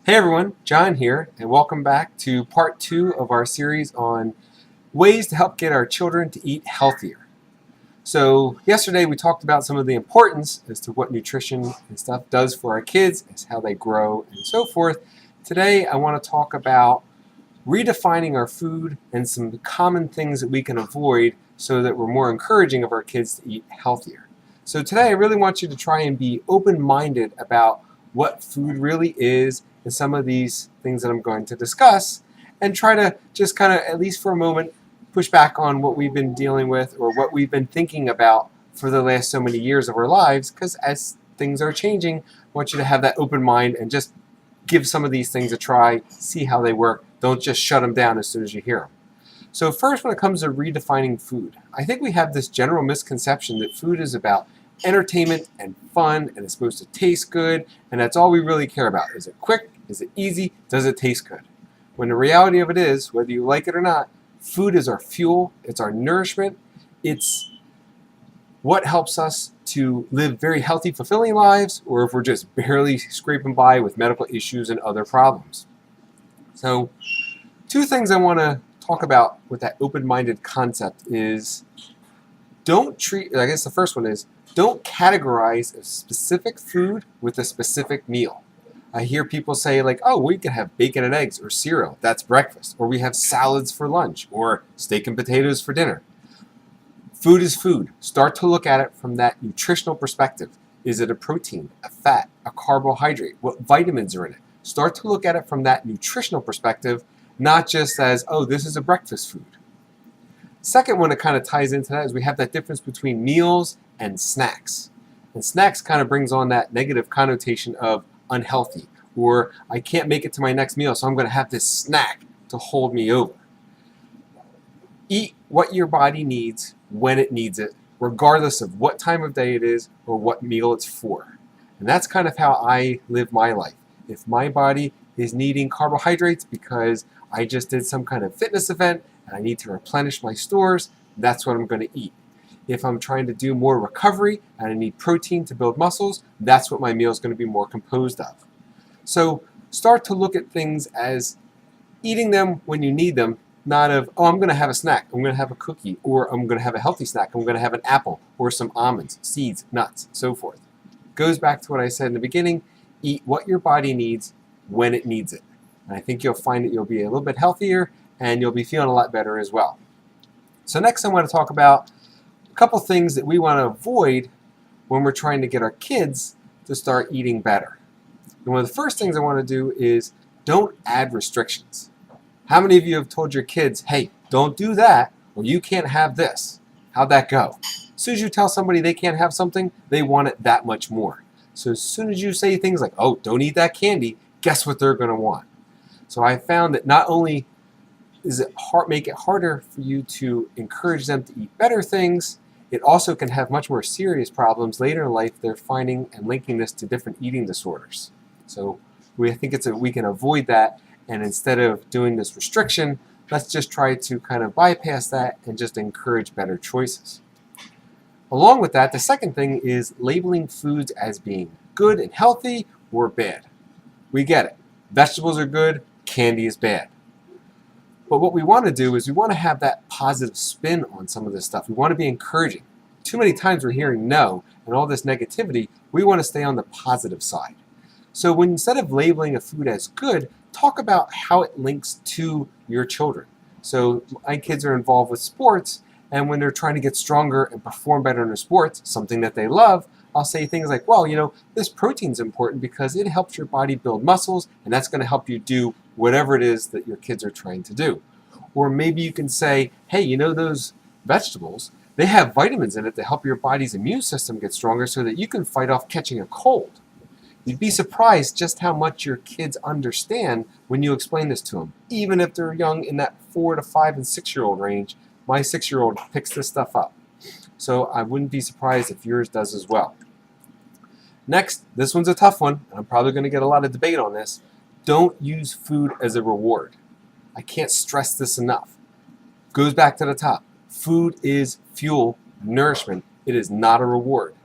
Hey everyone, John here, and welcome back to part 2 of our series on ways to help get our children to eat healthier. So yesterday we talked about some of the importance as to what nutrition and stuff does for our kids, as how they grow and so forth. Today I want to talk about redefining our food and some common things that we can avoid so that we're more encouraging of our kids to eat healthier. So today I really want you to try and be open-minded about what food really is and some of these things that I'm going to discuss, and try to just kind of, at least for a moment, push back on what we've been dealing with or what we've been thinking about for the last so many years of our lives, because as things are changing, I want you to have that open mind and just give some of these things a try, see how they work. Don't just shut them down as soon as you hear them. So first, when it comes to redefining food, I think we have this general misconception that food is about entertainment and fun and it's supposed to taste good, and that's all we really care about. Is it quick? Is it easy? Does it taste good? When the reality of it is, whether you like it or not, food is our fuel, it's our nourishment, it's what helps us to live very healthy, fulfilling lives, or if we're just barely scraping by with medical issues and other problems. So, two things I want to talk about with that open-minded concept is don't categorize a specific food with a specific meal. I hear people say like, oh, we can have bacon and eggs or cereal, that's breakfast, or we have salads for lunch, or steak and potatoes for dinner. Food is food. Start to look at it from that nutritional perspective. Is it a protein, a fat, a carbohydrate? What vitamins are in it? Start to look at it from that nutritional perspective, not just as, oh, this is a breakfast food. Second one that kind of ties into that is we have that difference between meals and snacks. And snacks kind of brings on that negative connotation of unhealthy, or I can't make it to my next meal, so I'm going to have this snack to hold me over. Eat what your body needs when it needs it, regardless of what time of day it is or what meal it's for. And that's kind of how I live my life. If my body is needing carbohydrates because I just did some kind of fitness event and I need to replenish my stores, that's what I'm going to eat. If I'm trying to do more recovery and I need protein to build muscles, that's what my meal is going to be more composed of. So start to look at things as eating them when you need them, not of, oh, I'm going to have a snack, I'm going to have a cookie, or I'm going to have a healthy snack, I'm going to have an apple, or some almonds, seeds, nuts, so forth. Goes back to what I said in the beginning, eat what your body needs when it needs it. And I think you'll find that you'll be a little bit healthier and you'll be feeling a lot better as well. So next I want to talk about a couple things that we want to avoid when we're trying to get our kids to start eating better. And one of the first things I want to do is don't add restrictions. How many of you have told your kids, hey, don't do that, or you can't have this? How'd that go? As soon as you tell somebody they can't have something, they want it that much more. So as soon as you say things like, oh, don't eat that candy, guess what they're going to want? So I found that not only does it make it harder for you to encourage them to eat better things, it also can have much more serious problems later in life. They're finding and linking this to different eating disorders. So we think we can avoid that, and instead of doing this restriction, let's just try to kind of bypass that and just encourage better choices. Along with that, the second thing is labeling foods as being good and healthy or bad. We get it. Vegetables are good, candy is bad. But what we want to do is we want to have that positive spin on some of this stuff. We want to be encouraging. Too many times we're hearing no and all this negativity. We want to stay on the positive side. So instead of labeling a food as good, talk about how it links to your children. So my kids are involved with sports, and when they're trying to get stronger and perform better in their sports, something that they love, I'll say things like, well, this protein's important because it helps your body build muscles, and that's going to help you do whatever it is that your kids are trying to do. Or maybe you can say, hey, those vegetables, they have vitamins in it to help your body's immune system get stronger so that you can fight off catching a cold. You'd be surprised just how much your kids understand when you explain this to them. Even if they're young in that 4 to 5 and 6-year-old range, my 6-year-old picks this stuff up. So I wouldn't be surprised if yours does as well. Next, this one's a tough one, and I'm probably going to get a lot of debate on this. Don't use food as a reward. I can't stress this enough. Goes back to the top. Food is fuel, nourishment. It is not a reward.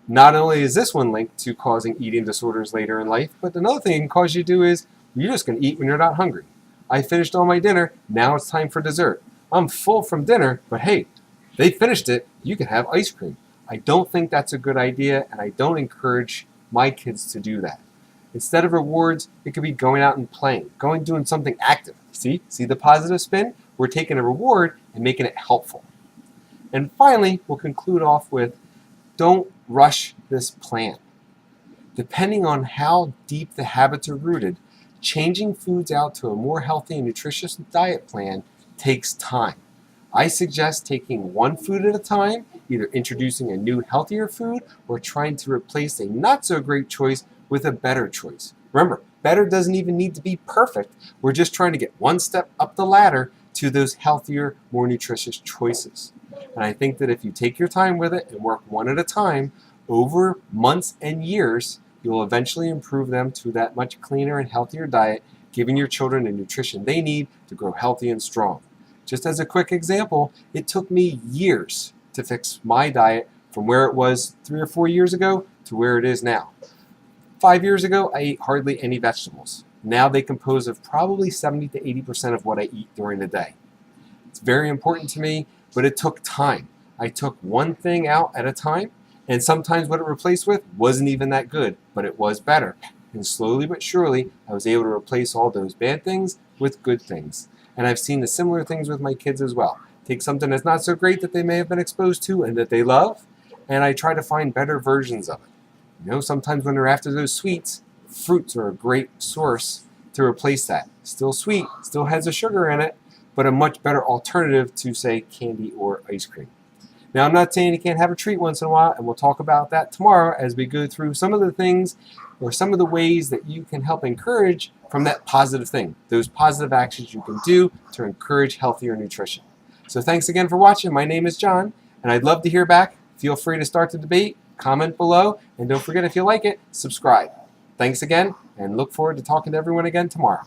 Not only is this one linked to causing eating disorders later in life, but another thing it can cause you to do is you're just going to eat when you're not hungry. I finished all my dinner, now it's time for dessert. I'm full from dinner, but hey, they finished it, you can have ice cream. I don't think that's a good idea, and I don't encourage my kids to do that. Instead of rewards, it could be going out and playing, doing something active. See the positive spin? We're taking a reward and making it helpful. And finally, we'll conclude off with don't rush this plan. Depending on how deep the habits are rooted, changing foods out to a more healthy and nutritious diet plan takes time. I suggest taking one food at a time, either introducing a new healthier food or trying to replace a not so great choice with a better choice. Remember, better doesn't even need to be perfect. We're just trying to get one step up the ladder to those healthier, more nutritious choices. And I think that if you take your time with it and work one at a time, over months and years, you'll eventually improve them to that much cleaner and healthier diet, giving your children the nutrition they need to grow healthy and strong. Just as a quick example, it took me years to fix my diet from where it was 3 or 4 years ago to where it is now. 5 years ago, I ate hardly any vegetables. Now they compose of probably 70 to 80% of what I eat during the day. It's very important to me, but it took time. I took one thing out at a time, and sometimes what it replaced with wasn't even that good, but it was better. And slowly but surely, I was able to replace all those bad things with good things. And I've seen the similar things with my kids as well. Take something that's not so great that they may have been exposed to and that they love, and I try to find better versions of it. Sometimes when they're after those sweets, fruits are a great source to replace that. Still sweet, still has a sugar in it, but a much better alternative to, say, candy or ice cream. Now, I'm not saying you can't have a treat once in a while, and we'll talk about that tomorrow as we go through some of the things or some of the ways that you can help encourage from that positive thing, those positive actions you can do to encourage healthier nutrition. So thanks again for watching. My name is John, and I'd love to hear back. Feel free to start the debate, comment below, and don't forget, if you like it, subscribe. Thanks again, and look forward to talking to everyone again tomorrow.